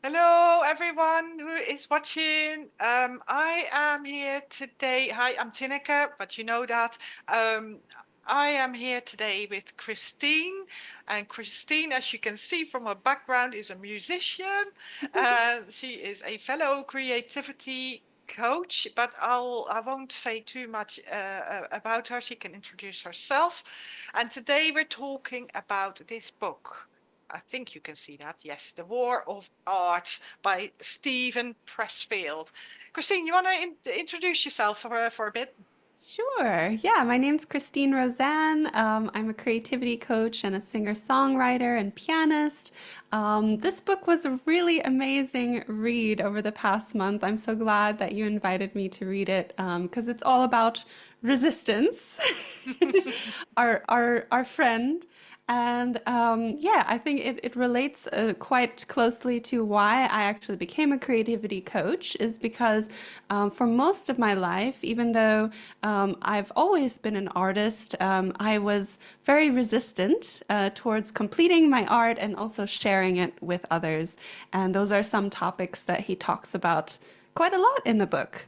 Hello, everyone who is watching. I am here today. Hi, I'm Tineke, but you know that. Um, I am here today with Christine, and Christine, as you can see from her background, is a musician. She is a fellow creativity coach, but I won't say too much about her. She can introduce herself. And today we're talking about this book. I think you can see that. Yes, The War of Art by Steven Pressfield. Christine, you want to introduce yourself for a bit? Sure. Yeah, my name's Christine Roseann. I'm a creativity coach and a singer-songwriter and pianist. This book was a really amazing read over the past month. I'm so glad that you invited me to read it because it's all about resistance, our friend. And yeah, I think it relates quite closely to why I actually became a creativity coach, is because for most of my life, even though I've always been an artist, I was very resistant towards completing my art and also sharing it with others. And those are some topics that he talks about quite a lot in the book.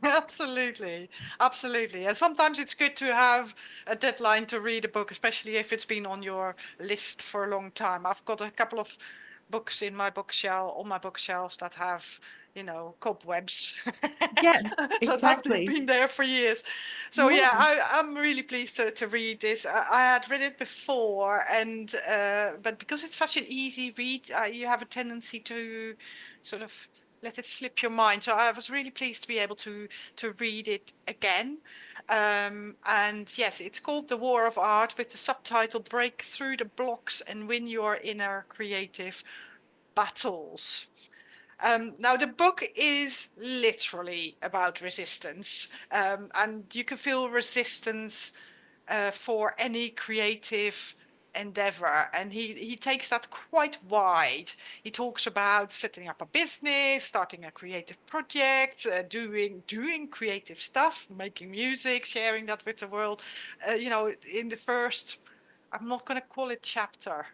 Absolutely, absolutely. And sometimes it's good to have a deadline to read a book, especially if it's been on your list for a long time. I've got a couple of books in my bookshelf, on my bookshelves that have, cobwebs Yes, that have exactly. been there for years. So yeah, Yeah. I'm really pleased to read this. I had read it before, and but because it's such an easy read, you have a tendency to sort of let it slip your mind. So I was really pleased to be able to read it again. And yes, it's called The War of Art with the subtitle Break Through the Blocks and Win Your Inner Creative Battles. Now, the book is literally about resistance, and you can feel resistance for any creative endeavor, and he takes that quite wide. He talks about setting up a business, starting a creative project, doing creative stuff, making music, sharing that with the world. In the first, I'm not going to call it chapter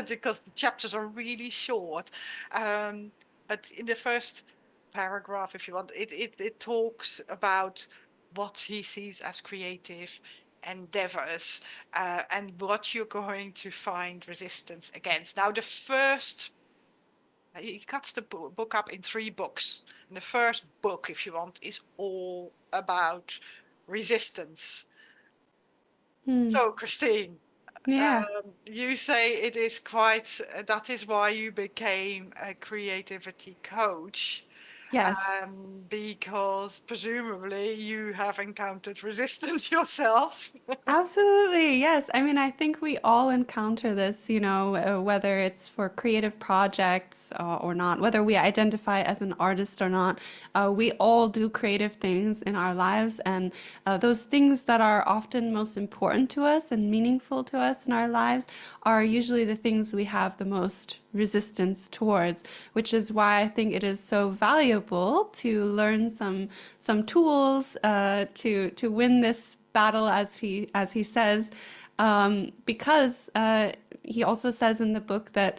because the chapters are really short. Um, but in the first paragraph, if you want, it talks about what he sees as creative endeavors and what you're going to find resistance against. Now, he cuts the book up in three books. And the first book, if you want, is all about resistance. Hmm. So, Christine, Yeah. you say it is quite, that is why you became a creativity coach, Yes. because presumably you have encountered resistance yourself. Absolutely, yes. I mean, I think we all encounter this, whether it's for creative projects or not, whether we identify as an artist or not. We all do creative things in our lives, and those things that are often most important to us and meaningful to us in our lives are usually the things we have the most resistance towards, which is why I think it is so valuable to learn some tools to win this battle, as he says, because he also says in the book that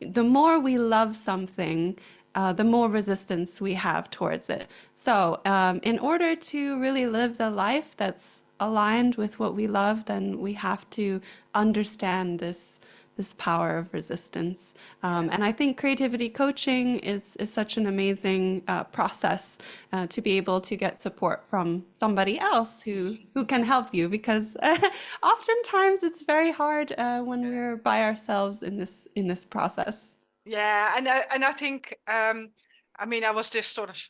the more we love something, the more resistance we have towards it. So, in order to really live the life that's aligned with what we love, then we have to understand this power of resistance. Yeah. And I think creativity coaching is such an amazing process to be able to get support from somebody else who can help you, because oftentimes it's very hard when we're by ourselves in this process. Yeah, and I think I mean I was just sort of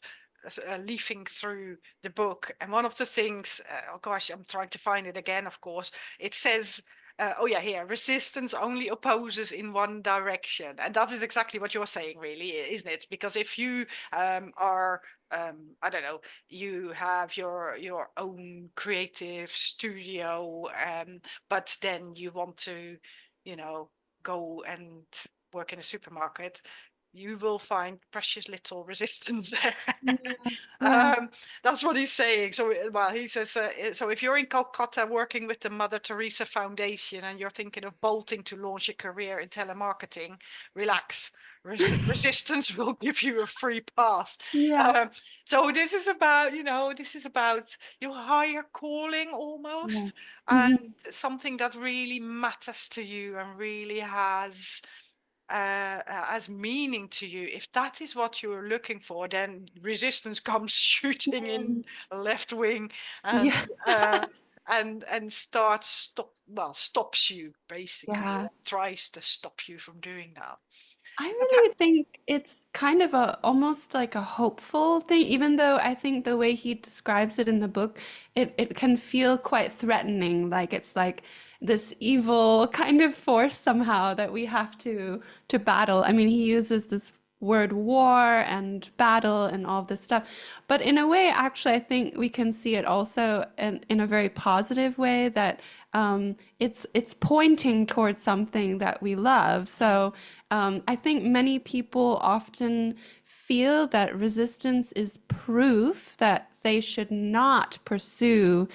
leafing through the book, and one of the things, oh gosh, I'm trying to find it again. Of course, it says, oh yeah, here, resistance only opposes in one direction, and that is exactly what you're saying, really, isn't it? Because if you are I don't know, you have your own creative studio, but then you want to, you know, go and work in a supermarket, you will find precious little resistance there. Yeah. Yeah. um, that's what he's saying. So, well, he says, so if you're in Calcutta working with the Mother Teresa Foundation and you're thinking of bolting to launch a career in telemarketing, relax. Resistance will give you a free pass. Yeah. Um, so this is about, this is about your higher calling Yeah. almost, and Mhm. something that really matters to you and really has meaning to you. If that is what you're looking for, then resistance comes shooting in Mm. left wing and Yeah. uh, and stops you basically, Yeah. or tries to stop you from doing that. I So that really think it's kind of a almost like a hopeful thing, even though I think the way he describes it in the book, it can feel quite threatening, like it's like this evil kind of force somehow that we have to battle. I mean, he uses this word war and battle and all of this stuff. But in a way, actually, I think we can see it also in a very positive way that it's pointing towards something that we love. So I think many people often feel that resistance is proof that they should not pursue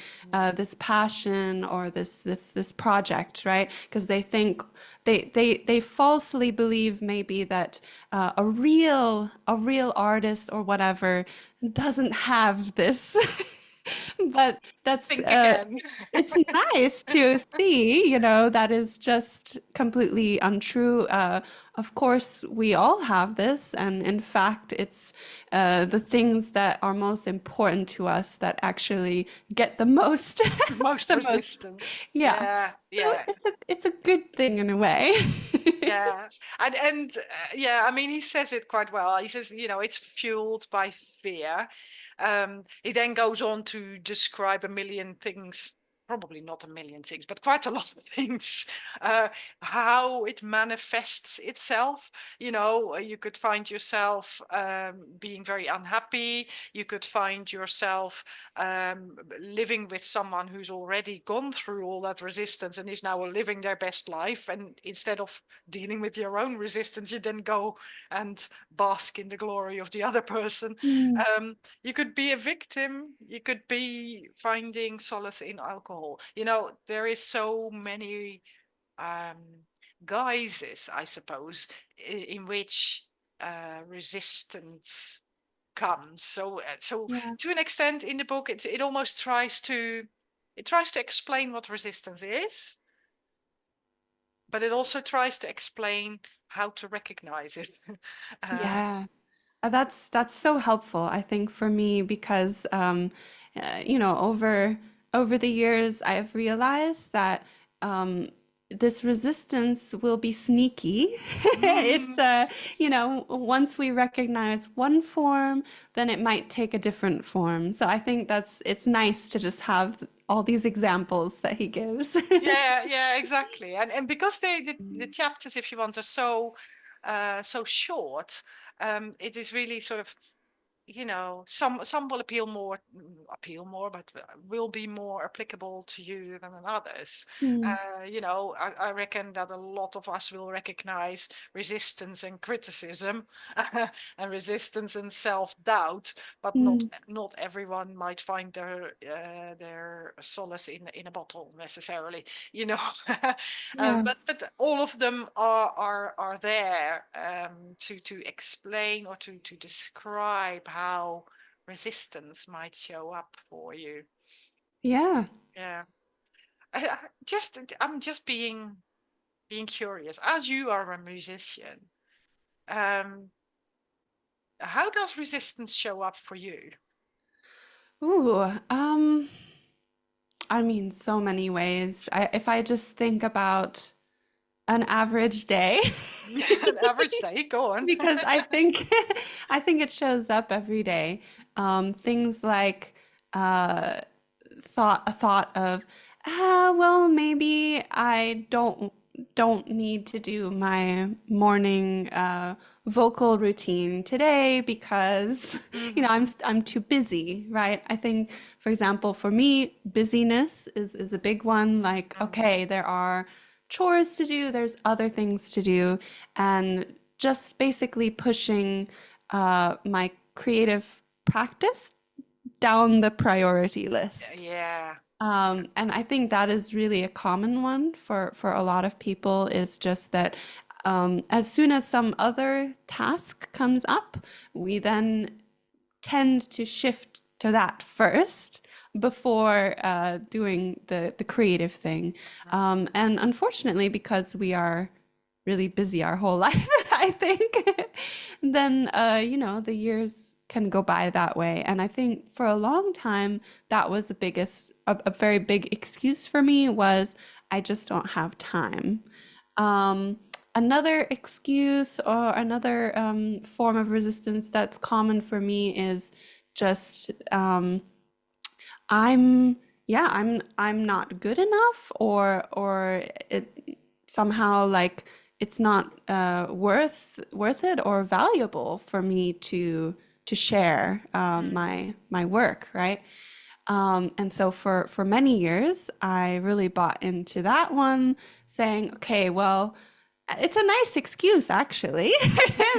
this passion or this project, right? Because they think they falsely believe maybe that a real artist or whatever doesn't have this. But that's think again. it's nice to see, that is just completely untrue. Of course, we all have this, and in fact, it's the things that are most important to us that actually get the most, Most the most. resistance. Yeah. Yeah, So yeah. it's a good thing in a way. Yeah, and yeah, I mean, he says it quite well. He says, it's fueled by fear. He then goes on to describe a million things, probably not a million things, but quite a lot of things, how it manifests itself. You could find yourself being very unhappy. You could find yourself living with someone who's already gone through all that resistance and is now living their best life. And instead of dealing with your own resistance, you then go and bask in the glory of the other person. Mm, You could be a victim. You could be finding solace in alcohol. There is so many um, guises, I suppose, in which resistance comes. So yeah. to an extent, in the book, it almost tries to explain what resistance is, but it also tries to explain how to recognize it. uh, Yeah. That's so helpful, I think, for me because over the years, I've realized that this resistance will be sneaky. It's mm, once we recognize one form, then it might take a different form. So I think it's nice to just have all these examples that he gives. yeah, yeah, exactly. And because the chapters, if you want, are so short, it is really sort of, some will appeal more, but will be more applicable to you than others. Mm, I reckon that a lot of us will recognize resistance and criticism, and resistance and self-doubt, but not mm, not everyone might find their solace in a bottle necessarily, you know. yeah. But all of them are there to explain or to describe how resistance might show up for you. Yeah. Yeah. I'm just being curious. As you are a musician, um, how does resistance show up for you? Ooh, I mean, so many ways. If I just think about an average day, An average day, go on. because I think I think it shows up every day. Things like uh, a thought of, well, maybe I don't need to do my morning vocal routine today because Hmm. I'm too busy, right? I think, for example, for me, busyness is a big one. Like, Hmm. okay, there are chores to do, there's other things to do, and just basically pushing my creative practice down the priority list. Yeah. And I think that is really a common one for a lot of people is just that as soon as some other task comes up, we then tend to shift to that first before doing the creative thing. And unfortunately, because we are really busy our whole life, I think, then, the years can go by that way. And I think for a long time, that was a very big excuse for me was I just don't have time. Um, Another excuse or another form of resistance that's common for me is just I'm yeah, I'm not good enough or it somehow like it's not worth it or valuable for me to share my work, right? And so for many years, I really bought into that one, saying, okay, well, it's a nice excuse actually.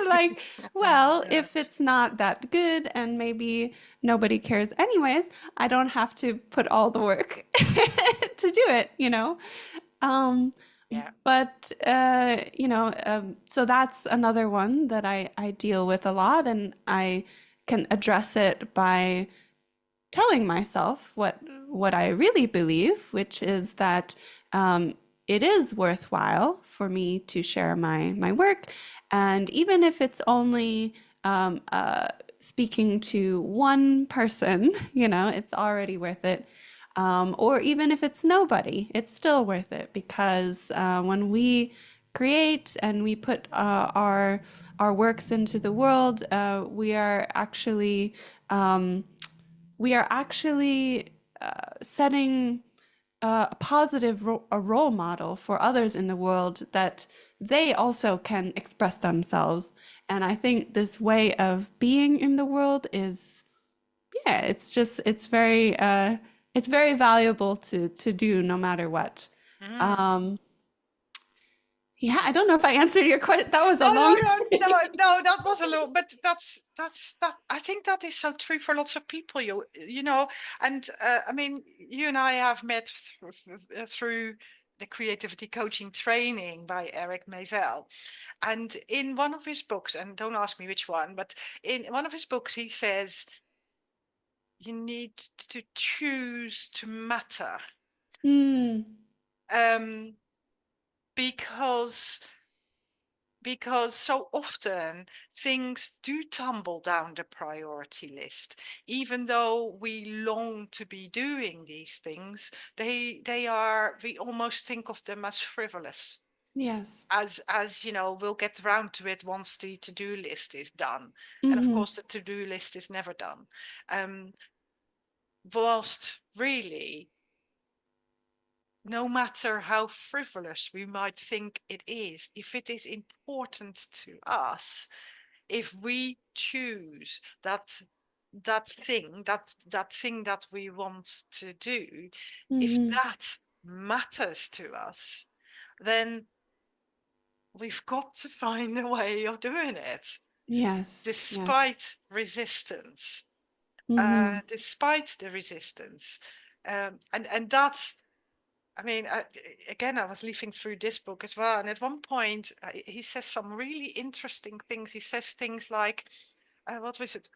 Like, well, Yeah. if it's not that good and maybe nobody cares anyways, I don't have to put all the work to do it, you know? Um, Yeah. so that's another one that I deal with a lot, and I can address it by telling myself what I really believe, which is that it is worthwhile for me to share my work, and even if it's only speaking to one person, it's already worth it. Or even if it's nobody, it's still worth it because when we create and we put our works into the world, we are actually setting a positive a role model for others in the world that they also can express themselves. And I think this way of being in the world is, yeah, it's very valuable to do no matter what. Mm. Um, yeah, I don't know if I answered your question. That was a No, no, long. no, no, no. That was a little, but that. I think that is so true for lots of people. And I mean, you and I have met through the creativity coaching training by Eric Maisel, and in one of his books, and don't ask me which one, but in one of his books, he says you need to choose to matter, Mm, um, because so often things do tumble down the priority list, even though we long to be doing these things. We almost think of them as frivolous, yes. we'll get around to it once the to-do list is done. And of Hmm. course the to-do list is never done. um whilst really, no matter how frivolous we might think it is, if it is important to us, if we choose that thing that we want to do, if Hmm. that matters to us, then we've got to find a way of doing it, Yes. Yes. despite resistance. Hmm. Despite the resistance, and that, I mean, again, I was leafing through this book as well, and at one point he says some really interesting things. He says things like, what was it?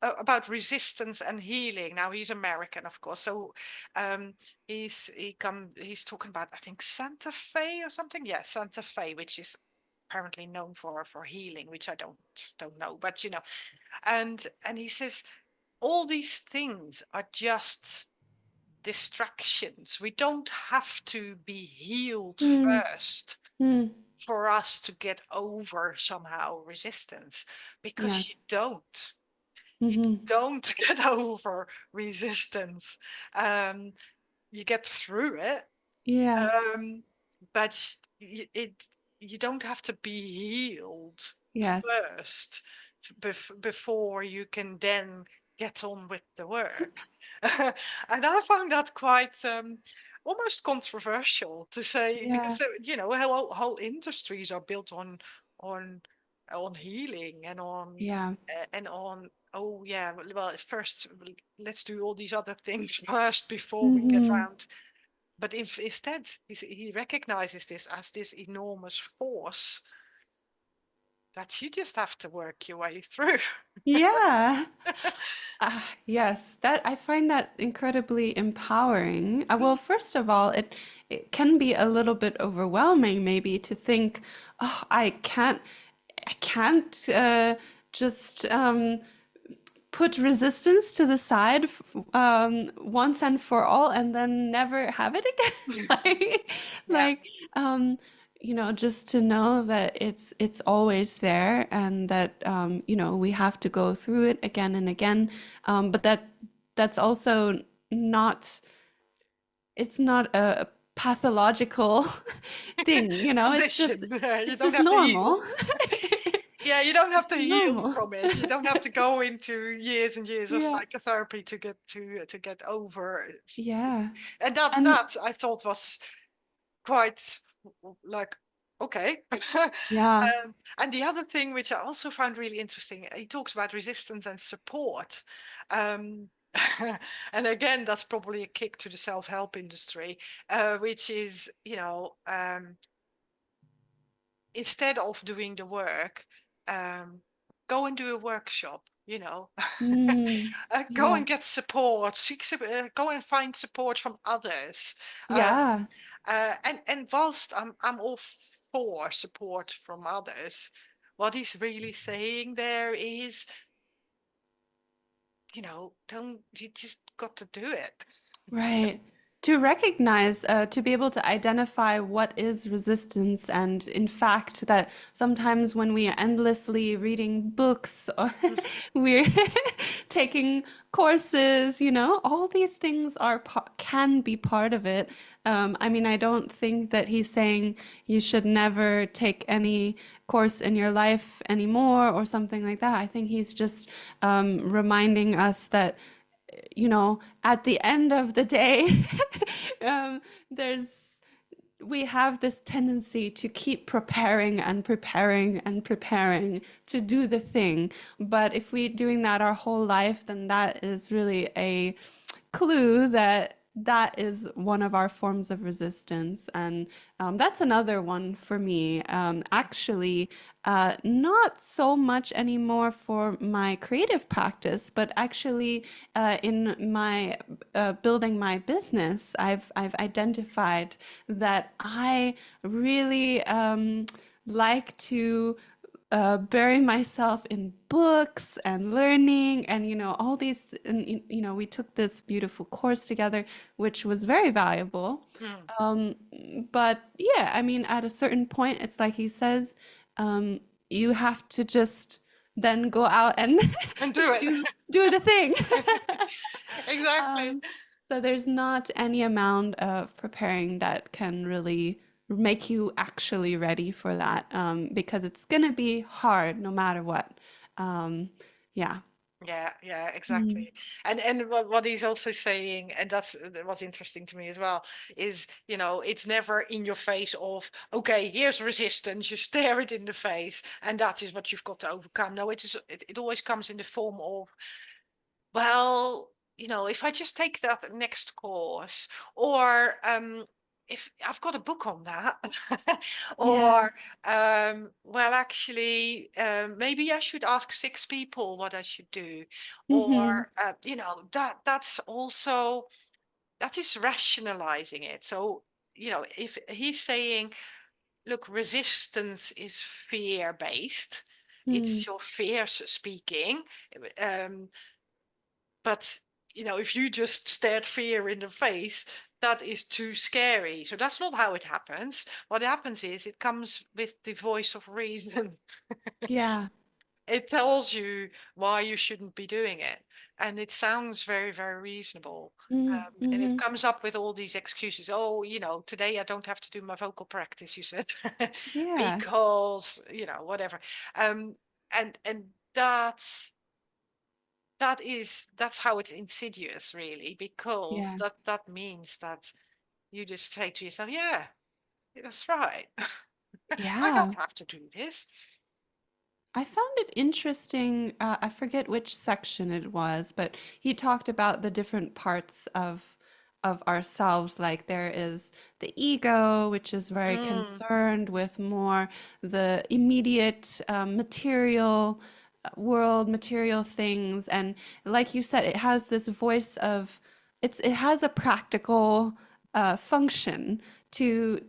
About resistance and healing. Now he's American, of course, so he's talking about, I think, Santa Fe or something. Yeah, Santa Fe, which is apparently known for healing, which I don't know, but and he says all these things are just distractions. We don't have to be healed Mm, first mm, for us to get over somehow resistance, because you yes. don't. You Hmm. don't get over resistance. Um, you get through it, Yeah. um, but you don't have to be healed Yes. first before you can then get on with the work. And I found that quite almost controversial to say, Yeah. because whole industries are built on on healing and on Yeah. oh yeah, well first let's do all these other things first before we get Hmm. round. But if instead he recognizes this as this enormous force that you just have to work your way through. Yeah. Yes, that I find that incredibly empowering. Well, first of all, it can be a little bit overwhelming maybe to think, oh, I can't just put resistance to the side once and for all and then never have it again. Yeah. Like, um, just to know that it's always there and that we have to go through it again and again. But that's also not it's not a pathological thing, it's just Condition. You it's don't just have to heal. normal. Yeah, you don't have It's to heal normal. from it. You don't have to go into years and years of Yeah. psychotherapy to get over it. Yeah. And that And that I thought was quite like okay. yeah. And the other thing which I also found really interesting, he talks about resistance and support. Um, and again, that's probably a kick to the self-help industry, which is, instead of doing the work, um, go and do a workshop. Mm, Go yeah. and get support, go and find support from others. Um, Yeah. and whilst I'm all for support from others, what he's really saying there is, don't you just got to do it. Right. To recognize, to be able to identify what is resistance, and in fact, that sometimes when we are endlessly reading books or we're taking courses, all these things can be part of it. I mean, I don't think that he's saying you should never take any course in your life anymore or something like that. I think he's just reminding us that at the end of the day, um, there's we have this tendency to keep preparing and preparing and preparing to do the thing. But if we're doing that our whole life, then that is really a clue that that is one of our forms of resistance. And that's another one for me. Actually, not so much anymore for my creative practice, but actually in my building my business, I've identified that I really like to bury myself in books and learning and all these and we took this beautiful course together which was very valuable. Mm. um, but yeah, I mean at a certain point it's like he says, um, you have to just then go out and And do it. do the thing. Exactly. um, so there's not any amount of preparing that can really make you actually ready for that, because it's gonna be hard no matter what. Yeah. Yeah, yeah, Mm. exactly. And what he's also saying, and that was interesting to me as well, is it's never in your face of okay, here's resistance, you stare it in the face, and that is what you've got to overcome. No, it always comes in the form of, well, if I just take that next course, or if I've got a book on that, Yeah. or well, actually, maybe I should ask six people what I should do, Hmm. or that is rationalizing it. So if he's saying, look, resistance is fear based. Mm. It's your fears speaking. Um, but if you just stared fear in the face, that is too scary. So that's not how it happens. What happens is it comes with the voice of reason. Yeah. It tells you why you shouldn't be doing it. And it sounds very, very reasonable. And it Mm-hmm. comes up with all these excuses. Oh, today I don't have to do my vocal practice, you said, Yeah. because, whatever. And that's how it's insidious, really, because Yeah. that means that you just say to yourself, yeah, that's right. I Yeah. don't have to do this. I found it interesting. I forget which section it was, but he talked about the different parts of ourselves. Like there is the ego, which is very Mm, concerned with more the immediate material world, material things, and like you said, it has this voice of it has a practical function to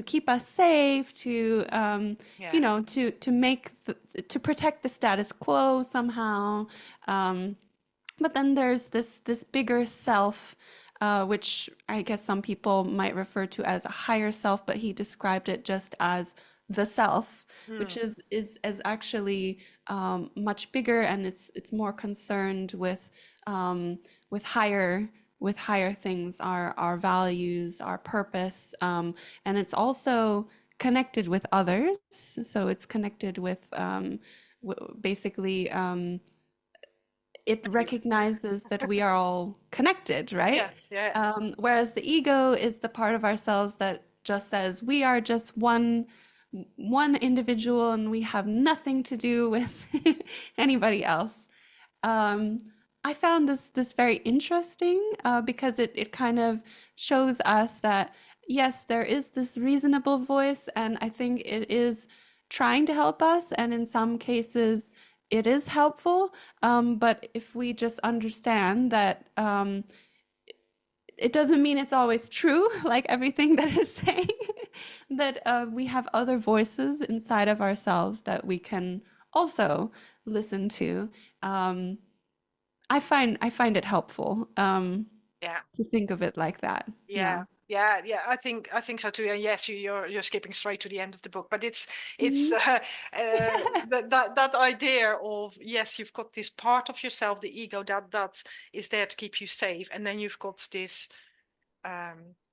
keep us safe, to you yeah. know, to make to protect the status quo somehow. Um, but then there's this bigger self, which I guess some people might refer to as a higher self, but he described it just as the self, which Mm, is actually much bigger, and it's more concerned um, with higher with higher things, our values, our purpose, and it's also connected with others. So it's connected with basically it everyone. recognizes that we are all connected, right? Yeah, yeah. Whereas the ego is the part of ourselves that just says we are just one individual and we have nothing to do with anybody else. Um, I found this very interesting because it kind of shows us that yes, there is this reasonable voice, and I think it is trying to help us, and in some cases it is helpful. But if we just understand that it doesn't mean it's always true, like everything that is saying, that we have other voices inside of ourselves that we can also listen to. Um, I find it helpful Yeah. to think of it like that. Yeah. Yeah, yeah, yeah. I think so too. And yes, you're skipping straight to the end of the book, but it's Mhm. that idea of yes, you've got this part of yourself, the ego, that is there to keep you safe, and then you've got this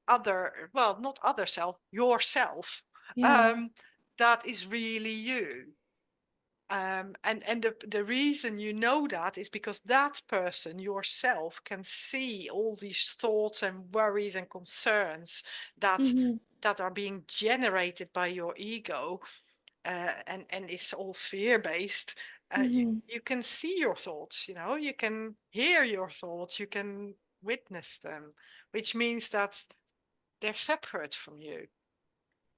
other, well, not other self, yourself, Yeah. um, that is really you. And the reason you know that is because that person yourself can see all these thoughts and worries and concerns that Hmm. that are being generated by your ego, and it's all fear based. Hmm. You can see your thoughts, you can hear your thoughts, you can witness them, which means that they're separate from you.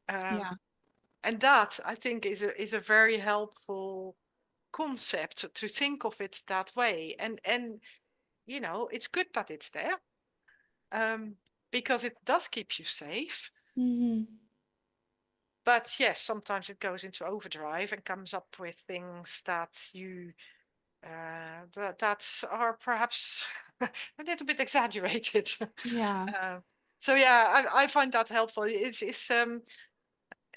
Um, Yeah. and that I think is a very helpful concept to think of it that way. And it's good that it's there, um, because it does keep you safe. Hmm. But yes, sometimes it goes into overdrive and comes up with things that you that are perhaps a little bit exaggerated. Yeah. uh, so yeah, I find that helpful.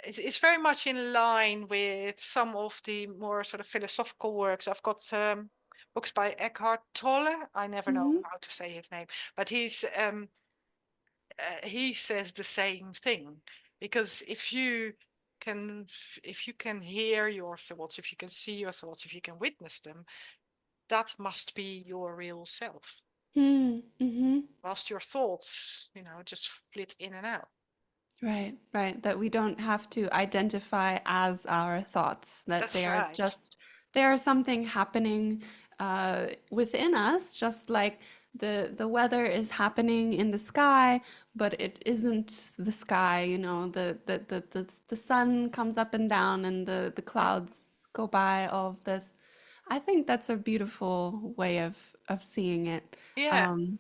It's very much in line with some of the more sort of philosophical works. I've got books by Eckhart Tolle. I never know Hmm. how to say his name, but he says the same thing, because if you can hear your thoughts, if you can see your thoughts, if you can witness them, that must be your real self. Hmm. Whilst your thoughts, just flit in and out. Right, right. That we don't have to identify as our thoughts, that That's they are right. just, they are something happening within us, just like the weather is happening in the sky, but it isn't the sky, you know, the sun comes up and down and the Mm. clouds go by, all of this. I think that's a beautiful way of seeing it. Yeah. Um,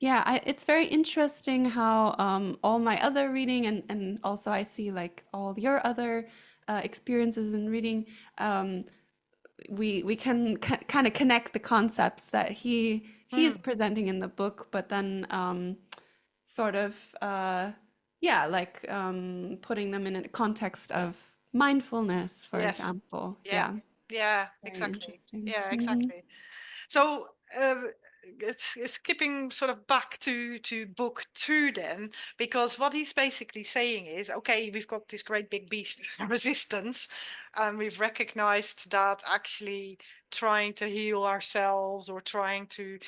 yeah, it's very interesting how all my other reading and also I see like all your other experiences in reading, um, we can kind of connect the concepts that he is Mm. presenting in the book, but then sort of yeah, like putting them in a context of mindfulness, for Yes. example. Yeah. Yeah, Yeah, very exactly. interesting. Yeah, Hmm. exactly. So it's skipping sort of back to book two then, because what he's basically saying is, okay, we've got this great big beast resistance, and we've recognized that actually trying to heal ourselves or trying to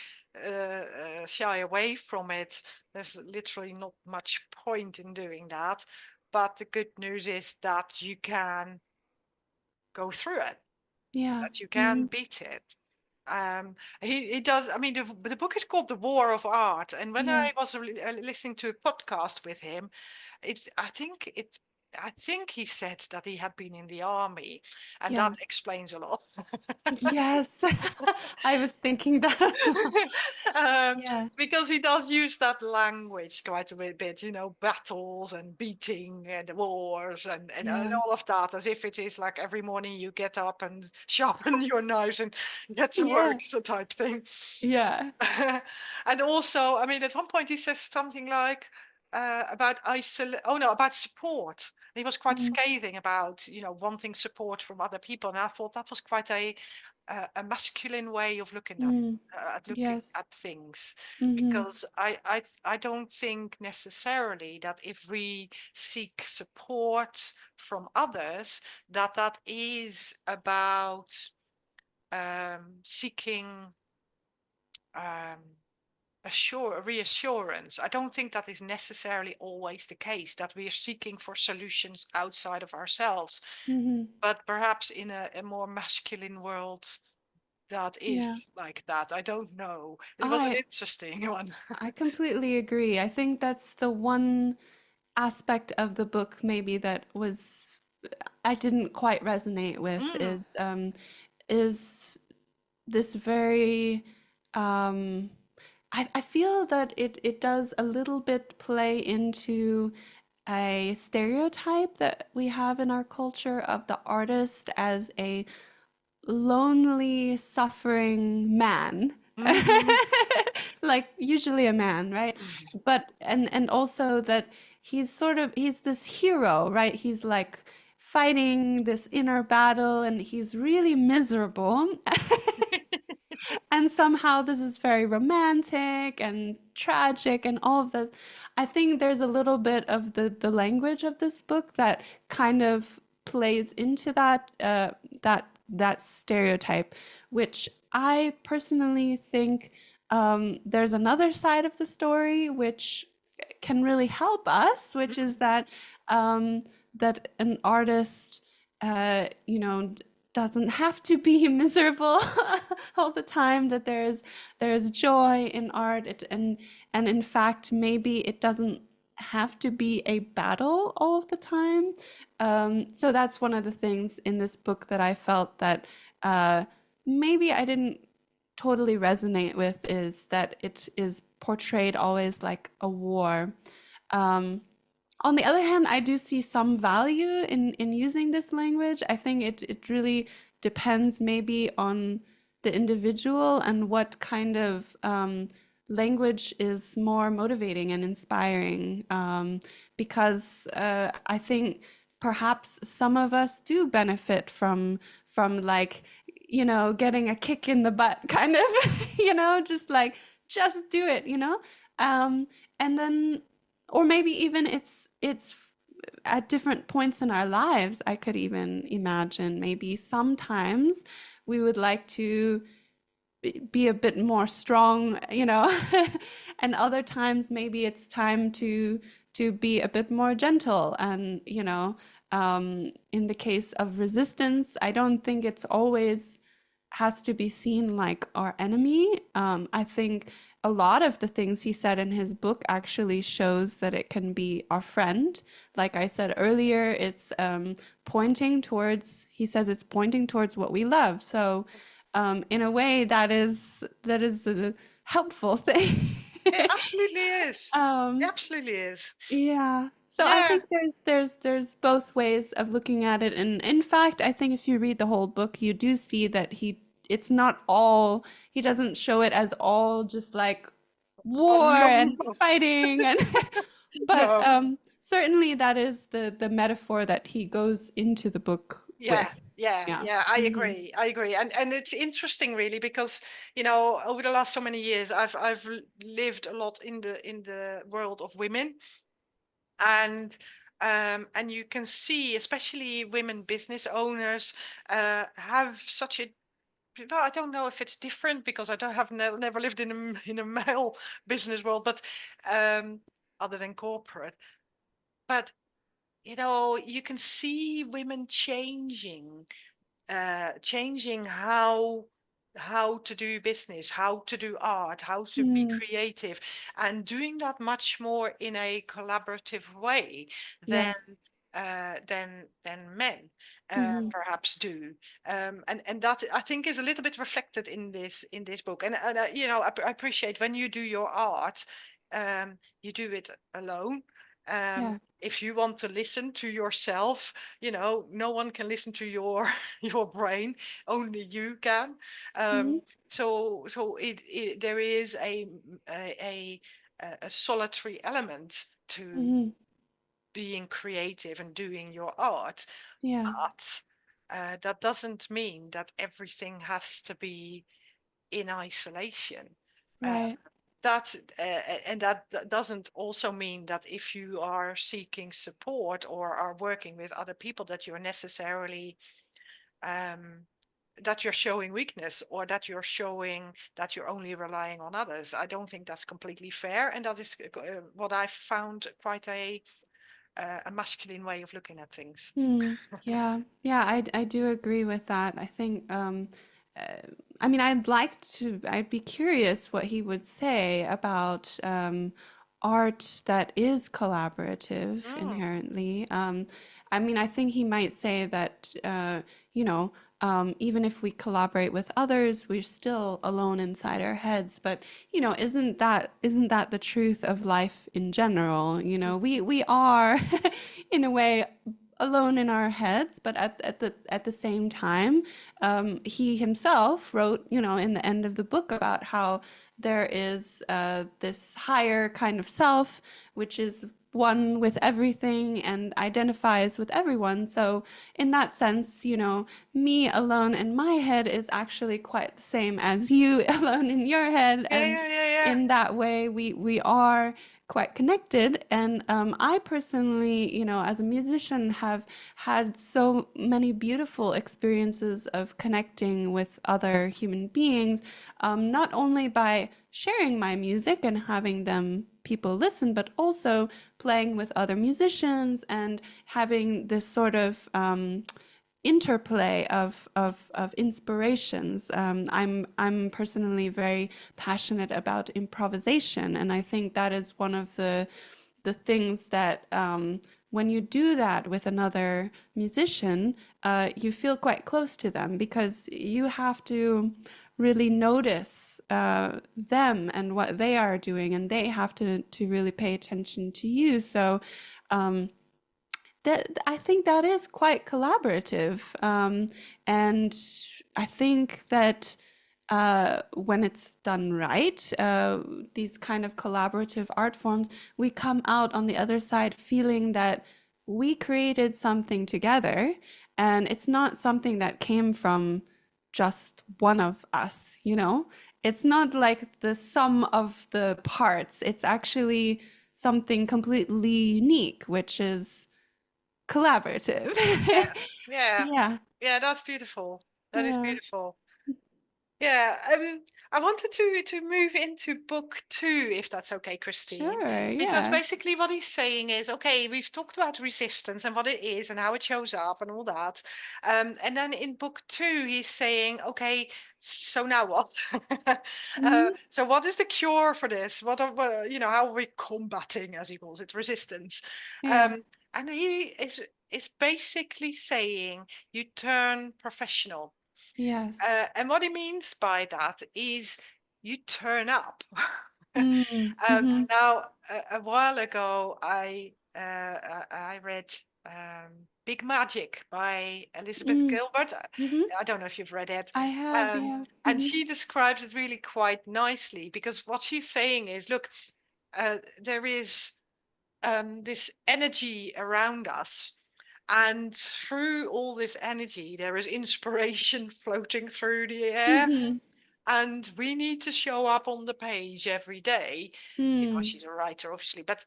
shy away from it, there's literally not much point in doing that. But the good news is that you can go through it. Yeah. that you can Hmm. beat it. He does. I mean, the book is called The War of Art, and when I Yes. was listening to a podcast with him, it I think it. I think he said that he had been in the army, and that Yeah. explains a lot. Yes. I was thinking that as well. um, Yeah. because he does use that language quite a bit, battles and beating and wars and Yeah. all of that, as if it is like every morning you get up and sharpen your knives and get to work, Yeah. so type thing. Yeah. And also, I mean, at one point he says something like about oh no, about support. He was quite Mm, scathing about, wanting support from other people, and I thought that was quite a masculine way of mm. looking Yes. at things, Hmm. because I don't think necessarily that if we seek support from others, that is about seeking um, reassurance. I don't think that is necessarily always the case, that we are seeking for solutions outside of ourselves, Hmm. but perhaps in a more masculine world that Yeah. is like that. I don't know. It was an I interesting one. I completely agree. I think that's the one aspect of the book maybe that was I didn't quite resonate with Mm, is this very I feel that it does a little bit play into a stereotype that we have in our culture of the artist as a lonely, suffering man. mhm. Like usually a man, right? But and also that he's this hero, right? He's like fighting this inner battle and he's really miserable. And somehow this is very romantic and tragic and all of this. I think there's a little bit of the language of this book that kind of plays into that stereotype, which I personally think there's another side of the story which can really help us, which is Mm. um, that an artist, you know, doesn't have to be miserable all the time. That there's joy in art, and in fact, maybe it doesn't have to be a battle all of the time. So that's one of the things in this book that I felt that uh, maybe I didn't totally resonate with is that it is portrayed always like a war. Um, on the other hand, I do see some value in using this language. I think it really depends maybe on the individual and what kind of language is more motivating and inspiring. Because I think perhaps some of us do benefit from like getting a kick in the butt, kind of, just like just do it, and then or maybe even it's at different points in our lives. I could even imagine maybe sometimes we would like to be a bit more strong, and other times maybe it's time to be a bit more gentle. And in the case of resistance, I don't think it's always has to be seen like our enemy. I think a lot of the things he said in his book actually shows that it can be our friend. Like I said earlier, it's pointing towards. He says it's pointing towards what we love. So, in a way, that is a helpful thing. It absolutely is. It um, absolutely is. yeah. So I Yeah. think there's both ways of looking at it. And in fact, I think if you read the whole book, you do see that it's not all, he doesn't show it as all just like Oh, war no. and fighting and but No. certainly that is the metaphor that he goes into the book Yeah, with. yeah, Yeah. yeah, I Hmm. agree. I agree. And it's interesting really because, over the last so many years I've lived a lot in the world of women, and you can see especially women business owners have such a well, I don't know if it's different because I don't have never lived in a male business world, but um other than corporate. But you can see women changing changing how to do business, how to do art, how to be Mm, creative, and doing that much more in a collaborative way than yes. than men Hmm. perhaps do, and that I think is a little bit reflected in this book. And you know, I appreciate when you do your art, you do it alone. If you want to listen to yourself, you know, no one can listen to your your brain, only you can. Hmm. So there is a a solitary element to Hmm. being creative and doing your art, Yeah. but that doesn't mean that everything has to be in isolation. Uh, Right. that and that doesn't also mean that if you are seeking support or are working with other people that you're necessarily um, that you're showing weakness, or that you're showing that you're only relying on others. I don't think that's completely fair, and that is what I found quite a masculine way of looking at things. Hmm. Yeah, yeah, I do agree with that. I think, uh, I mean, I'd be curious what he would say about art that is collaborative Mm. inherently. I mean, I think he might say that, you know, even if we collaborate with others, we're still alone inside our heads. But, you know, isn't that the truth of life in general? You know, we are in a way alone in our heads, but at the same time, he himself wrote, you know, in the end of the book about how there is this higher kind of self, which is one with everything and identifies with everyone. So, in that sense, you know, me alone in my head is actually quite the same as you alone in your head, Yeah, and yeah, yeah, yeah. in that way, we are quite connected. And I personally, you know, as a musician, have had so many beautiful experiences of connecting with other human beings, not only by sharing my music and having them people listen, but also playing with other musicians and having this sort of interplay of inspirations. I'm personally very passionate about improvisation, and I think that is one of the things that when you do that with another musician, you feel quite close to them because you have to really notice them and what they are doing, and they have to really pay attention to you. So um, that I think that is quite collaborative, and I think that when it's done right, these kind of collaborative art forms, we come out on the other side feeling that we created something together, and it's not something that came from just one of us, you know? It's not like the sum of the parts. It's actually something completely unique, which is collaborative. Yeah, yeah, Yeah, yeah. That's beautiful. That is yeah. beautiful. Yeah, I wanted to move into book two, if that's okay, Christine, Sure, because yeah. basically what he's saying is, okay, we've talked about resistance and what it is and how it shows up and all that, and then in book two he's saying, okay, so now what? Mhm, So what is the cure for this? You know, how are we combating, as he calls it, resistance? yeah. Um, and he is basically saying you turn professional. Yes. And what he means by that is you turn up. Mm, mhm, Now, a while ago, I read Big Magic by Elizabeth mm, Gilbert. mhm. I don't know if you've read it. I have, yeah. And Mhm, she describes it really quite nicely, because what she's saying is, look, there is this energy around us. And through all this energy, there is inspiration floating through the air. mhm. and we need to show up on the page every day. Mm. She's a writer, obviously, but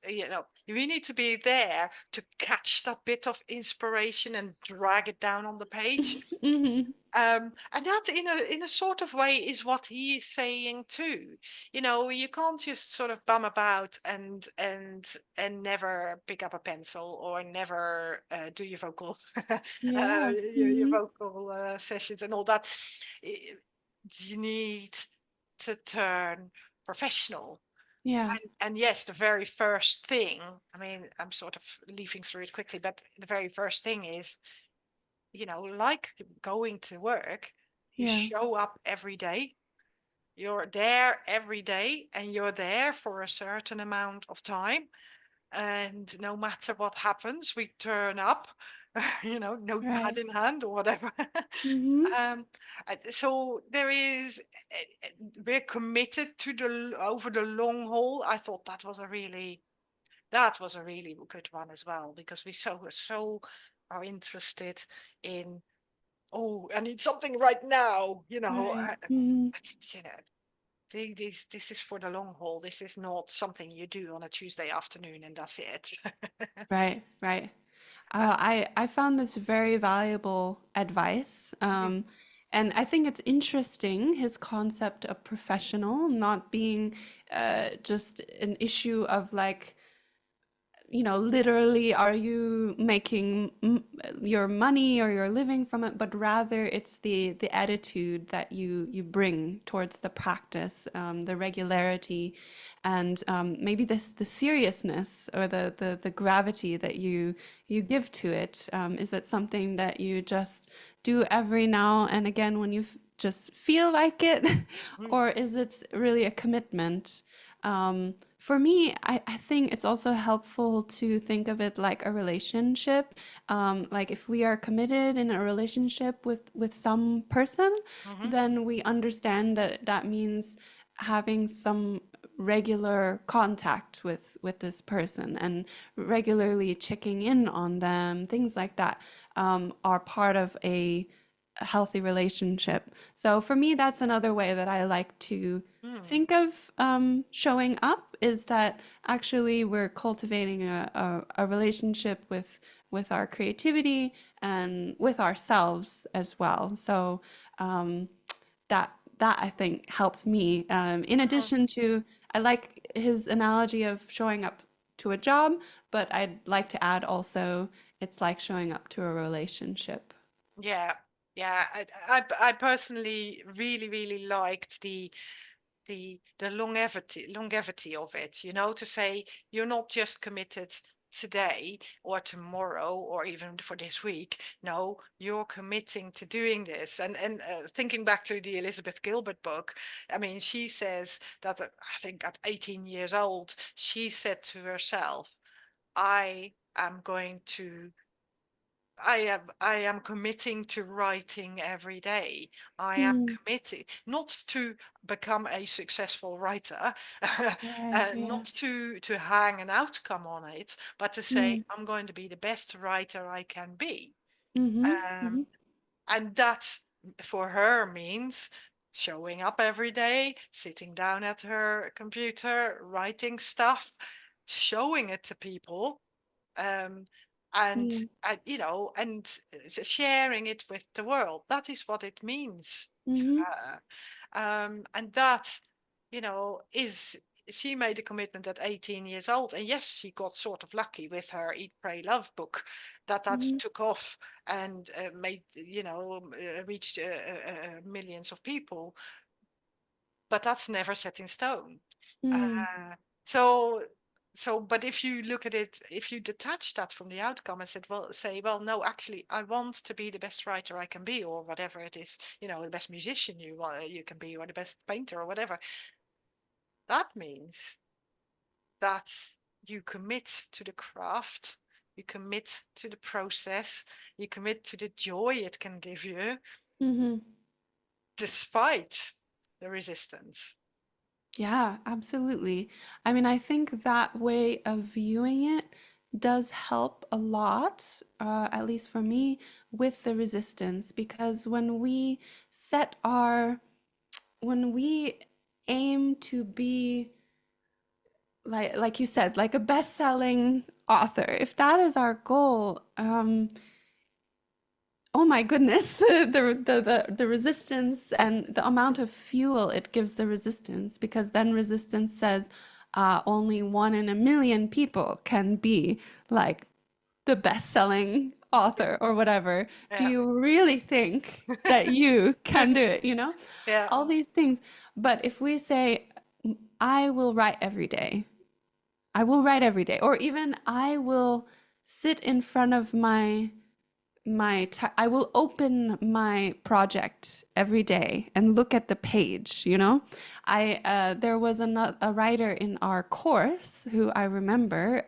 we need to be there to catch that bit of inspiration and drag it down on the page. Hmm. And that, in a sort of way, is what he is saying too. You can't just sort of bum about and never pick up a pencil, or never do your vocal Yeah. your Hmm. vocal sessions and all that. I- You need to turn professional. Yeah. And yes, the very first thing, I mean, I'm sort of leafing through it quickly, but the very first thing is, like going to work, you Yeah. show up every day. You're there every day, and you're there for a certain amount of time. And no matter what happens, we turn up, Right. notepad in hand or whatever. Hmm. um, so there is, we're committed to over the long haul. I thought that was a really good one as well, because we so are interested in, oh, I need something right now, Right. Hmm. but, this is for the long haul. This is not something you do on a Tuesday afternoon and that's it. Right. Right. um, I found this very valuable advice. mm, And I think it's interesting, his concept of professional not being just an issue of like, literally, are you making your money or your living from it? But rather, it's the attitude that you bring towards the practice, the regularity, and maybe the seriousness or the gravity that you give to it. Is it something that you just do every now and again when you just feel like it, mm, or is it really a commitment? For me, I think it's also helpful to think of it like a relationship. Like if we are committed in a relationship with some person, mhm, then we understand that that means having some regular contact with this person and regularly checking in on them, things like that, are part of a healthy relationship. So for me, that's another way that I like to mm, think of showing up, is that actually we're cultivating a relationship with our creativity and with ourselves as well. So um, that I think helps me. In mm. addition to, I like his analogy of showing up to a job, but I'd like to add also, it's like showing up to a relationship. Yeah, yeah. I personally really, really liked the longevity of it, to say you're not just committed today or tomorrow or even for this week. No, you're committing to doing this. And thinking back to the Elizabeth Gilbert book, I mean, she says that, I think at 18 years old, she said to herself, I am going to I am committing to writing every day. I am Mm, committed not to become a successful writer, right, not yeah. to hang an outcome on it, but to say Mm, I'm going to be the best writer I can be. mm-hmm, Um, mm-hmm, and that for her means showing up every day, sitting down at her computer, writing stuff, showing it to people, um, mm, and sharing it with the world. That is what it means to mm-hmm, her. And that, is she made a commitment at 18 years old, and yes, she got sort of lucky with her Eat, Pray, Love book, that mm-hmm, took off and made, reached millions of people. But that's never set in stone. mm, Uh, so but if you look at it, if you detach that from the outcome and say, well, no, actually, I want to be the best writer I can be, or whatever it is, the best musician you can be, or the best painter, or whatever. That means that you commit to the craft, you commit to the process, you commit to the joy it can give you, mm-hmm. despite the resistance. Yeah, absolutely. I mean, I think that way of viewing it does help a lot, at least for me, with the resistance, because when we set our when we aim to be like you said, like a best-selling author, if that is our goal, oh my goodness, the resistance and the amount of fuel it gives the resistance, because then resistance says only 1 in a million people can be like the best-selling author or whatever. Do Yeah. you really think that you can do it? You know, Yeah. all these things. But if we say, I will write every day, I will write every day, or even I will sit in front of I will open my project every day and look at the page, you know. I There was a writer in our course who I remember,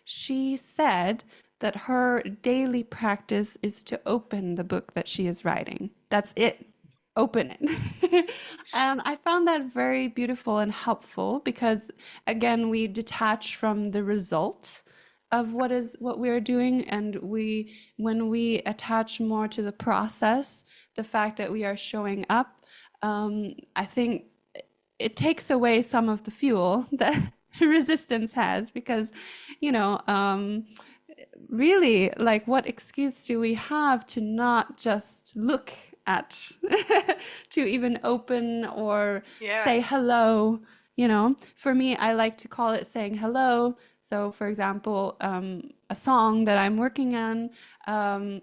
she said that her daily practice is to open the book that she is writing. That's it. Open it. And I found that very beautiful and helpful because again, we detach from the result of what we're doing, and we when we attach more to the process, the fact that we are showing up, I think it takes away some of the fuel that resistance has, because you know really, like, what excuse do we have to not just look at to even open or Yeah. say hello? You know, for me, I like to call it saying hello. So for example, a song that I'm working on,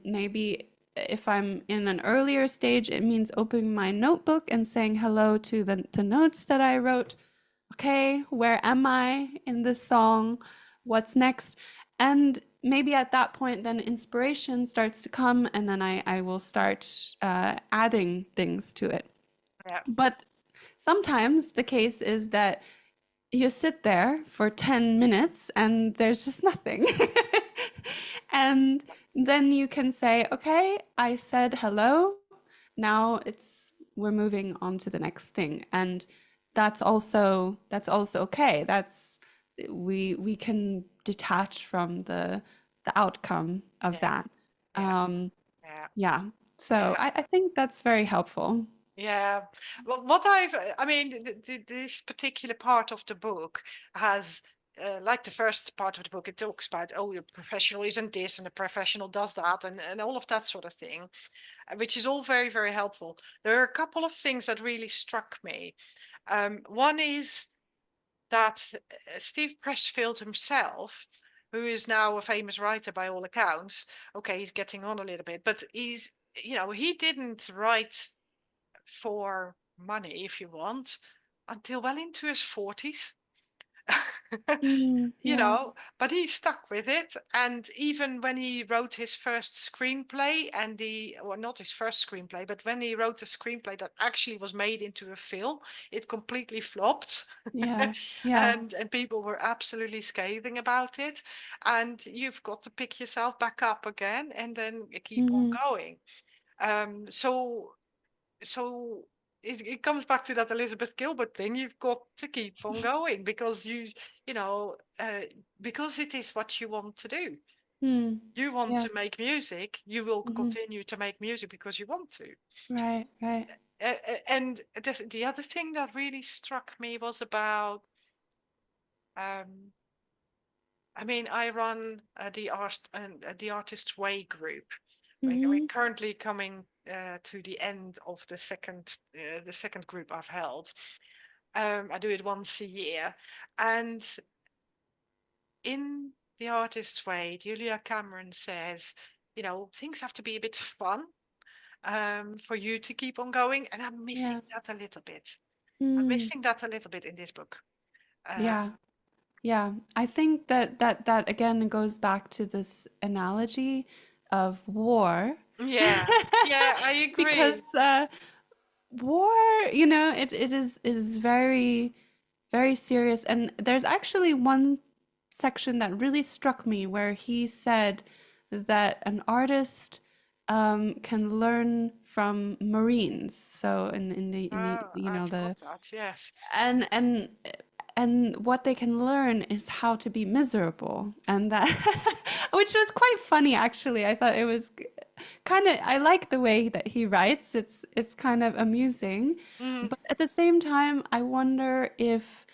maybe if I'm in an earlier stage, it means opening my notebook and saying hello to the notes that I wrote. Okay, where am I in this song? What's next? And maybe at that point, then inspiration starts to come, and then I will start adding things to it. Yeah. But sometimes the case is that you sit there for 10 minutes and there's just nothing. And then you can say, okay, I said hello. Now we're moving on to the next thing. And that's also okay. We can detach from the outcome of Yeah. that. Yeah. Um, Yeah. yeah. So Yeah. I think that's very helpful. Yeah. Well, I mean, this particular part of the book has, like the first part of the book, it talks about, oh, your professional isn't this and the professional does that and all of that sort of thing, which is all very, very helpful. There are a couple of things that really struck me. One is that Steve Pressfield himself, who is now a famous writer by all accounts, okay, he's getting on a little bit, but he didn't write for money, if you want, until well into his 40s. Mm, yeah, But he stuck with it. And even when he wrote his first screenplay, well, not his first screenplay, but when he wrote a screenplay that actually was made into a film, it completely flopped. yeah, yeah. And people were absolutely scathing about it. And you've got to pick yourself back up again and then keep on Hmm. going. So it comes back to that Elizabeth Gilbert thing. You've got to keep on going because you know, because it is what you want to do. Mm. You want to Yes. make music, you will Hmm. continue to make music because you want to. Right, right. And the other thing that really struck me was about, um, I mean, I run the Artist's Way group. We're Hmm. currently coming to the end of the second group I've held. I do it once a year, and in the Artist's Way, Julia Cameron says, things have to be a bit fun for you to keep on going, and I'm missing Yeah. that a little bit. I'm Mm. missing that a little bit in this book. Uh, Yeah. Yeah. I think that again goes back to this analogy of war. yeah, yeah, I Because agree. war, it is very, very serious. And there's actually one section that really struck me where he said that an artist can learn from Marines. So in the Oh, you know I've heard the that. Yes. and and what they can learn is how to be miserable, and that which was quite funny actually. I thought it was kind of, I like the way that he writes. It's kind of amusing, Mm, but at the same time I wonder if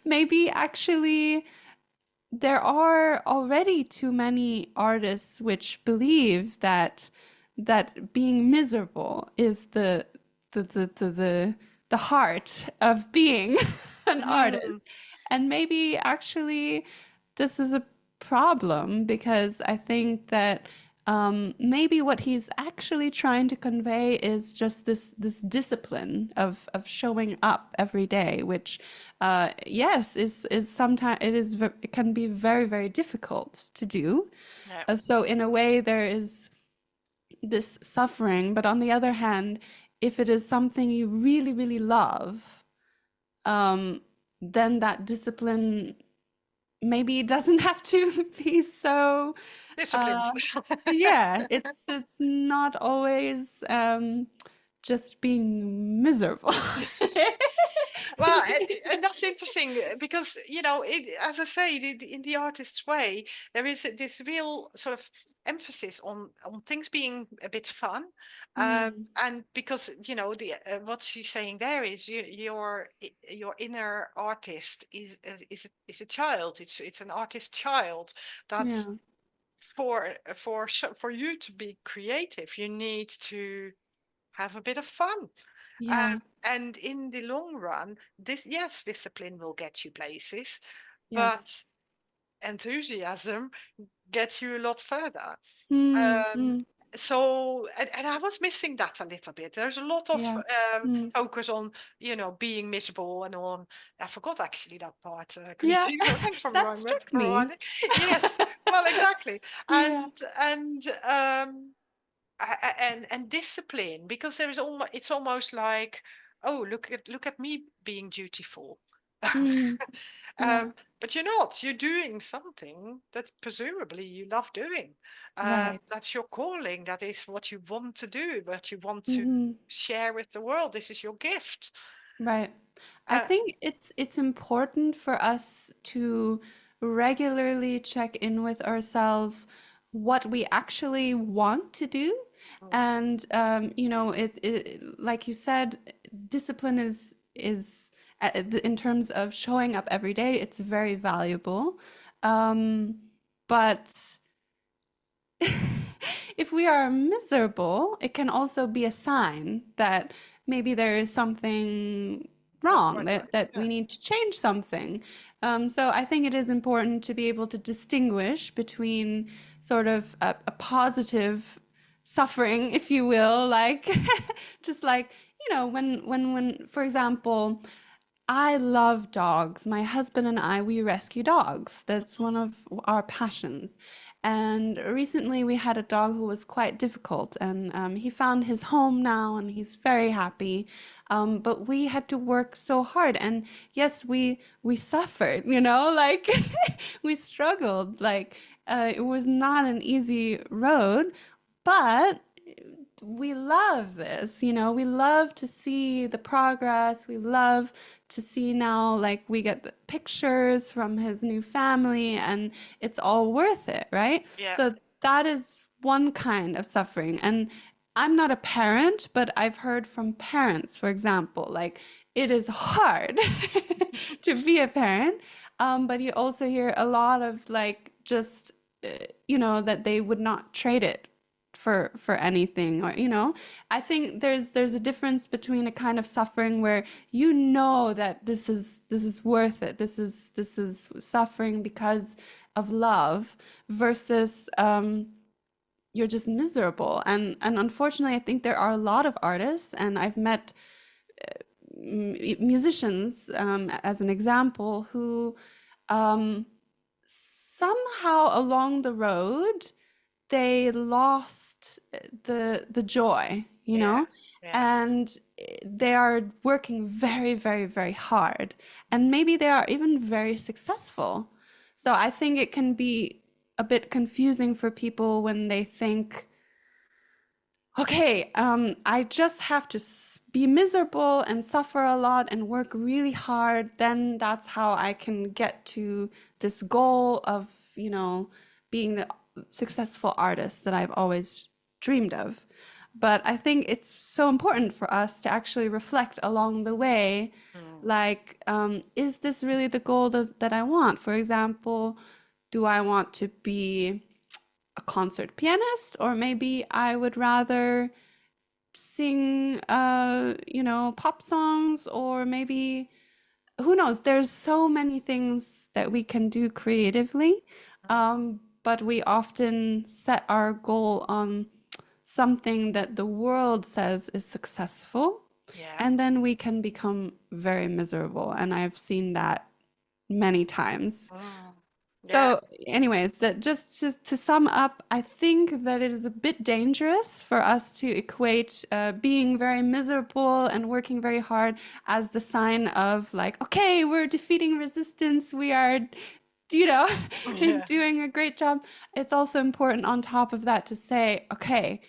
maybe actually there are already too many artists which believe that being miserable is the heart of being an mm. artist. And maybe actually this is a problem, because I think that maybe what he's actually trying to convey is just this discipline of showing up every day, which yes is sometimes it can be very very difficult to do. Yeah. So in a way there is this suffering, but on the other hand, if it is something you really really love, um, then that discipline maybe it doesn't have to be so Disciplined. uh yeah, it's not always just being miserable. Well, and that's interesting because, as I say, in the artist's way, there is this real sort of emphasis on things being a bit fun, Mm, and because the what she's saying there is your inner artist is a child. It's an artist child that yeah, for you to be creative, you need to have a bit of fun. yeah, And in the long run, yes, discipline will get you places, yes. but enthusiasm gets you a lot further. Mm, Um, mm, and I was missing that a little bit. There's a lot of yeah, mm, focus on, being miserable and on. I forgot actually that part. yeah. Christine went from That my mind struck for a while. me. Yes, well, exactly, Yeah. and and discipline, because there is almost it's almost like, oh, look at me being dutiful. Mm, yeah, But you're doing something that presumably you love doing. right. That's your calling, that is what you want to do, what you want to Hmm. share with the world. This is your gift. Right. I uh, think it's important for us to regularly check in with ourselves what we actually want to do. mm, And it like you said, discipline is in terms of showing up every day, it's very valuable. Um, but if we are miserable, it can also be a sign that maybe there is something not wrong, quite right. that Yeah. we need to change something. So I think it is important to be able to distinguish between sort of a positive suffering, if you will, like just like, when, for example, I love dogs. My husband and I, we rescue dogs. That's one of our passions. And recently we had a dog who was quite difficult, and he found his home now and he's very happy. But we had to work so hard. And yes, we suffered, like we struggled. Like it was not an easy road, but we love this, we love to see the progress. We love to see now, like, we get the pictures from his new family, and it's all worth it, right? Yeah. So that is one kind of suffering. And I'm not a parent, but I've heard from parents, for example, like, it is hard to be a parent. But you also hear a lot of, like, just, that they would not trade it for anything, or I think there's a difference between a kind of suffering where that this is worth it, this is suffering because of love, versus you're just miserable. And unfortunately, I think there are a lot of artists, and I've met musicians, as an example, who um, somehow along the road they lost the joy, Yeah. Yeah. and they are working very, very, very hard, and maybe they are even very successful. So I think it can be a bit confusing for people when they think, okay, I just have to be miserable and suffer a lot and work really hard, then that's how I can get to this goal of, being the successful artist that I've always dreamed of. But I think it's so important for us to actually reflect along the way, Mm. like, is this really the goal that I want? For example, do I want to be a concert pianist, or maybe I would rather sing, pop songs, or maybe who knows? There's so many things that we can do creatively, but we often set our goal on something that the world says is successful, Yeah. and then we can become very miserable. And I've seen that many times. Mm. Yeah. So, anyways, that just to sum up, I think that it is a bit dangerous for us to equate being very miserable and working very hard as the sign of like, okay, we're defeating resistance, we are, you know, Yeah. doing a great job. It's also important on top of that to say, okay,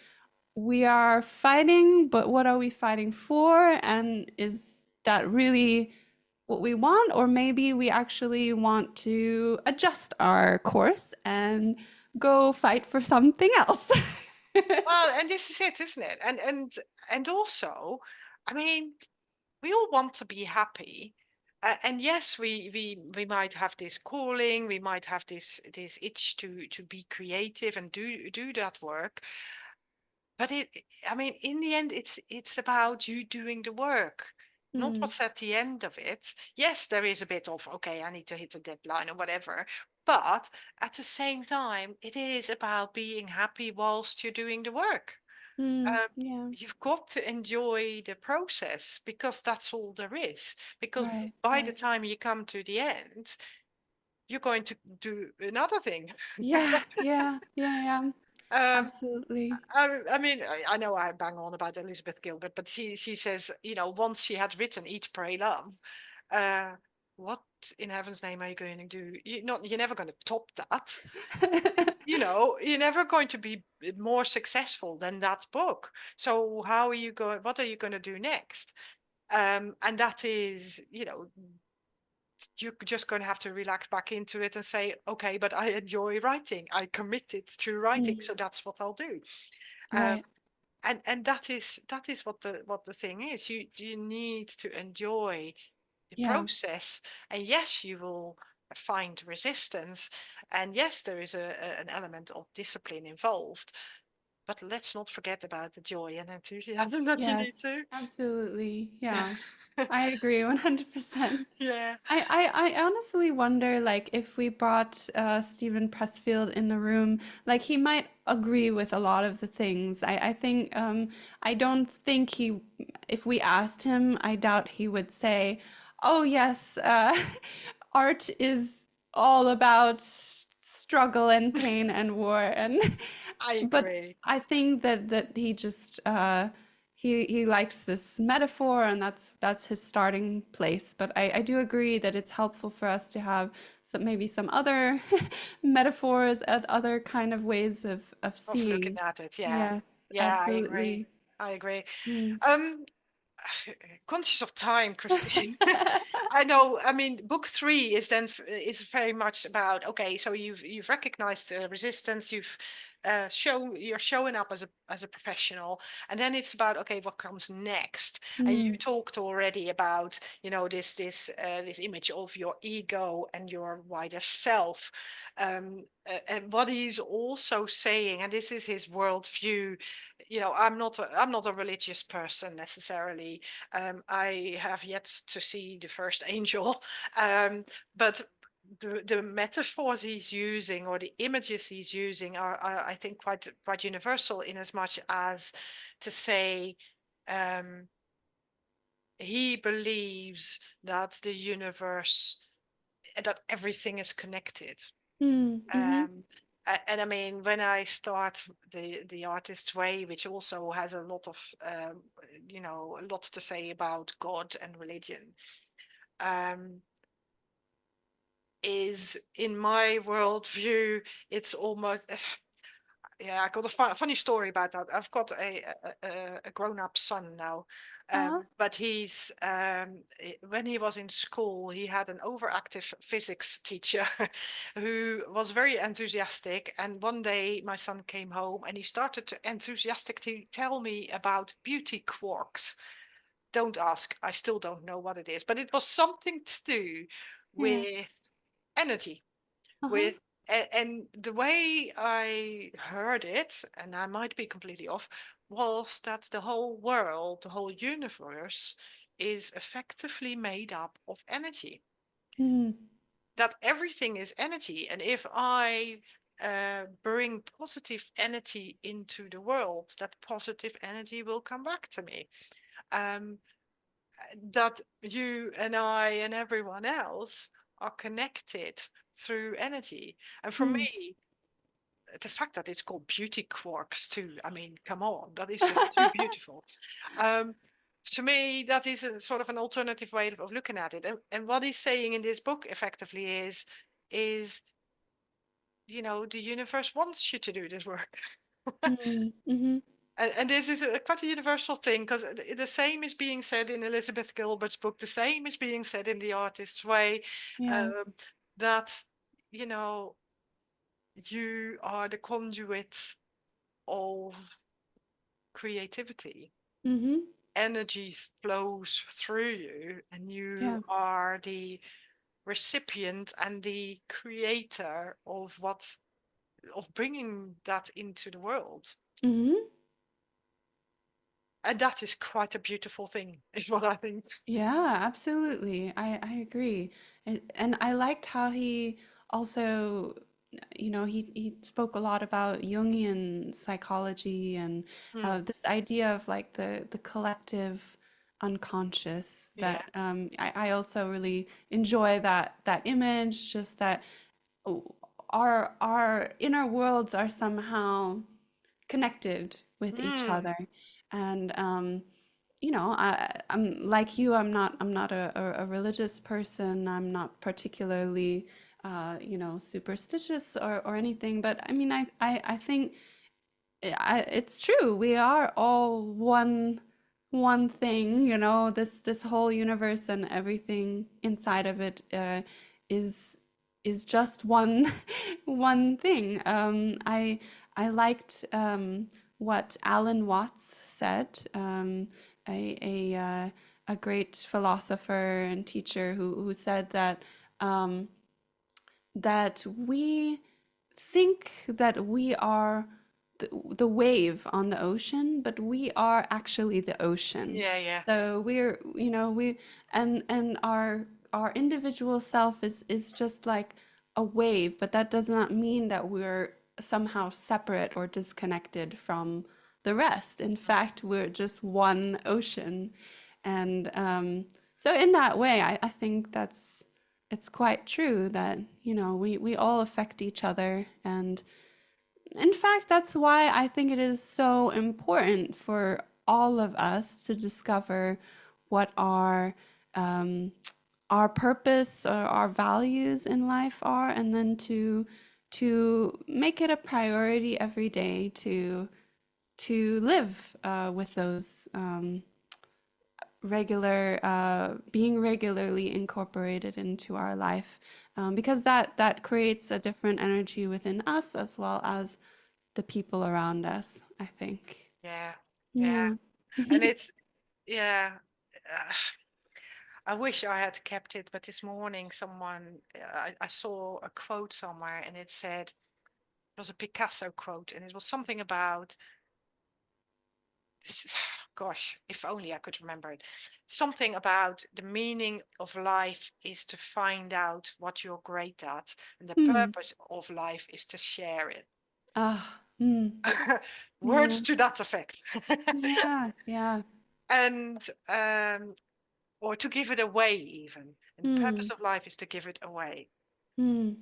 we are fighting, but what are we fighting for? And is that really what we want? Or maybe we actually want to adjust our course and go fight for something else. Well, and this is it, isn't it? And also, I mean, we all want to be happy. And yes, we might have this calling, we might have this itch to be creative and do that work. But I mean, in the end, it's about you doing the work, not Mm, what's at the end of it. Yes, there is a bit of, okay, I need to hit a deadline or whatever. But at the same time, it is about being happy whilst you're doing the work. Um, yeah, you've got to enjoy the process because that's all there is. Because right, by the right. time you come to the end, you're going to do another thing. Yeah, yeah, yeah, yeah. Um, Absolutely. I mean, I know I bang on about Elizabeth Gilbert, but she says, once she had written Eat, Pray, Love, uh, what in heaven's name are you going to do? You're never going to top that. You're never going to be more successful than that book. So how are you going? What are you going to do next? And that is, you're just going to have to relax back into it and say, okay, but I enjoy writing. I committed to writing, Mm, so that's what I'll do. Um, right. and that is what the thing is. You need to enjoy the Yeah. process, and yes, you will find resistance, and yes, there is an element of discipline involved. But let's not forget about the joy and enthusiasm that you need Yes, to. absolutely. Yeah. I agree 100%. Yeah. I honestly wonder, like, if we brought Steven Pressfield in the room, like, he might agree with a lot of the things. I think, I don't think if we asked him, I doubt he would say, oh, yes, art is all about struggle and pain and war. I But agree. I think that he just, he likes this metaphor, and that's his starting place. But I do agree that it's helpful for us to have maybe some other metaphors and other kind of ways of Of looking seeing. at it, yeah. Yes, Yeah, I agree. absolutely. I agree. Mm. Um, conscious of time, Christine. I know. I mean, book three is very much about, okay. So you've recognized resistance. You're showing up as a professional, and then it's about, okay, what comes next. And you Mm. talked already about, this image of your ego and your wider self. And what he's also saying, and this is his worldview. I'm not a religious person necessarily. I have yet to see the first angel, but the metaphors he's using or the images he's using are I think, quite universal, in as much as to say, um, he believes that the universe, that everything is connected. Mm. Mm-hmm. Um, and I mean, when I start the artist's way, which also has a lot of, a lot to say about God and religion, um, is in my worldview, it's almost. yeah, I got a funny story about that. I've got a grown-up son now, Uh-huh. but when he was in school, he had an overactive physics teacher who was very enthusiastic. And one day, my son came home and he started to enthusiastically tell me about beauty quarks. Don't ask, I still don't know what it is, but it was something to do Yeah. with energy Uh-huh. with and the way I heard it, and I might be completely off, was that the whole world, the whole universe is effectively made up of energy. Mm. That everything is energy. And if I bring positive energy into the world, that positive energy will come back to me. Um, that you and I and everyone else are connected through energy. And for Mm. me, the fact that it's called beauty quarks too, I mean, come on, that is just too beautiful. Um, to me, that is a sort of an alternative way of looking at it. And what he's saying in this book effectively is, the universe wants you to do this work. Mm. Mm-hmm. And this is quite a universal thing because the same is being said in Elizabeth Gilbert's book, the same is being said in The Artist's Way, Yeah. um, that, you know, you are the conduit of creativity. Mm-hmm. Energy flows through you, and you Yeah. are the recipient and the creator of bringing that into the world. Mm-hmm. And that is quite a beautiful thing, is what I think. Yeah, absolutely. I agree. And I liked how he also, he spoke a lot about Jungian psychology and Hmm. this idea of like the collective unconscious Yeah. that I also really enjoy that image, just that oh, our inner worlds are somehow connected with each Hmm. other. And I'm like you. I'm not a religious person. I'm not particularly superstitious or anything. But I mean, I think it's true. We are all one thing. This whole universe and everything inside of it is is just one one thing. I liked what Alan Watts said, a great philosopher and teacher who said that we think that we are the wave on the ocean, but we are actually the ocean. Yeah, yeah. So we're, we and our individual self is just like a wave, but that does not mean that we're somehow separate or disconnected from the rest. In fact, we're just one ocean. And so in that way, I think it's quite true that, we all affect each other. And in fact, that's why I think it is so important for all of us to discover what um, our purpose or our values in life are, and then to make it a priority every day to live with those being regularly incorporated into our life, because that creates a different energy within us as well as the people around us, I think. Yeah. Yeah. Yeah. And it's, yeah. uh, I wish I had kept it, but this morning I saw a quote somewhere and it said, it was a Picasso quote, and it was something about this. Gosh, if only I could remember it. Something about the meaning of life is to find out what you're great at, and the Hmm. purpose of life is to share it. Ah. Hmm. Words Yeah. to that effect. Yeah. Yeah. And or to give it away even. And the Hmm. purpose of life is to give it away. Hmm.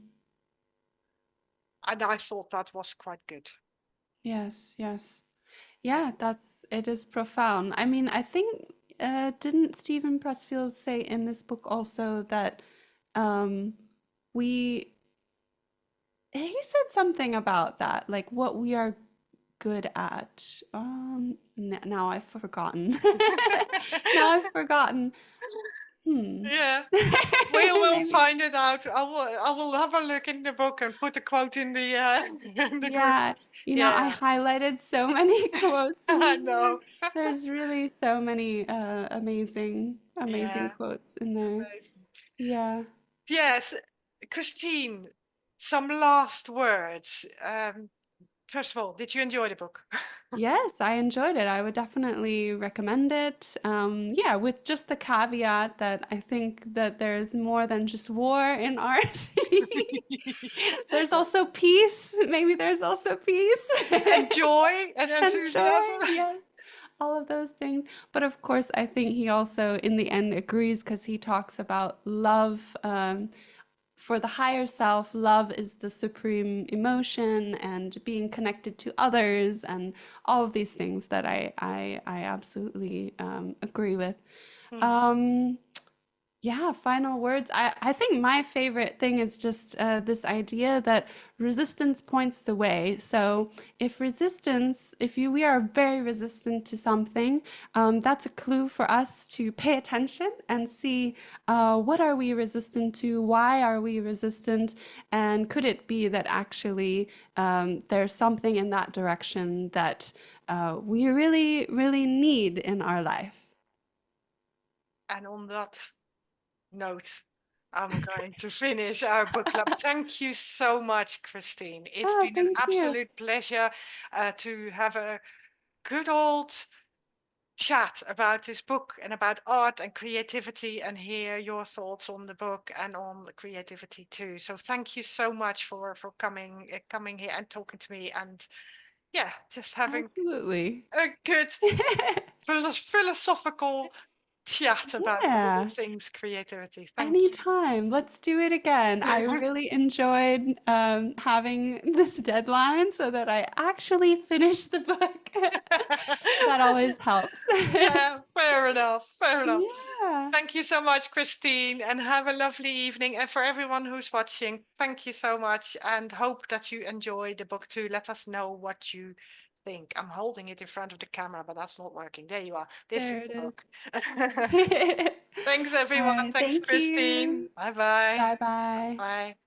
And I thought that was quite good. Yes. Yes. Yeah. Yeah. It is profound. I mean, I think didn't Stephen Pressfield say in this book also that um, we he said something about that, like what we are good at? Now I've forgotten. Now I've forgotten. Hmm. Yeah. We will Maybe. find it out. I will have a look in the book and put a quote in the in the group. Yeah, I Yeah. highlighted so many quotes, and I know. there's really so many amazing Yeah. quotes in there. Amazing. Yeah. Yes, Christine, some last words. First of all, did you enjoy the book? Yes, I enjoyed it. I would definitely recommend it. Yeah, with just the caveat that I think that there's more than just war in art. There's Yeah. also peace. Maybe there's also peace. And joy and And joy, enthusiasm. yes. All of those things. But of course, I think he also, in the end, agrees because he talks about love. For the higher self, love is the supreme emotion and being connected to others and all of these things that I absolutely agree with. Hmm. Um, yeah, final words. I think my favorite thing is just this idea that resistance points the way. So if we are very resistant to something, that's a clue for us to pay attention and see what are we resistant to, why are we resistant, and could it be that actually there's something in that direction that we really, really need in our life. And on that note, I'm going to finish our book club. Thank you so much, Christine. It's Oh, been an thank you. absolute pleasure to have a good old chat about this book and about art and creativity and hear your thoughts on the book and on creativity too. So thank you so much for coming here and talking to me and yeah, just having Absolutely. a good philosophical chat about all Yeah, things creativity. Thank you. anytime. Let's do it again. I really enjoyed having this deadline so that I actually finish the book. That always helps. Yeah, fair enough. Fair enough. Yeah, Thank you so much, Christine, and have a lovely evening. And for everyone who's watching, thank you so much and hope that you enjoy the book too. Let us know what you think. I'm holding it in front of the camera, but that's not working. There you are. This there is it the book. is. Thanks, All everyone. right, Thanks, thank Christine. you. Bye-bye. Bye bye. Bye.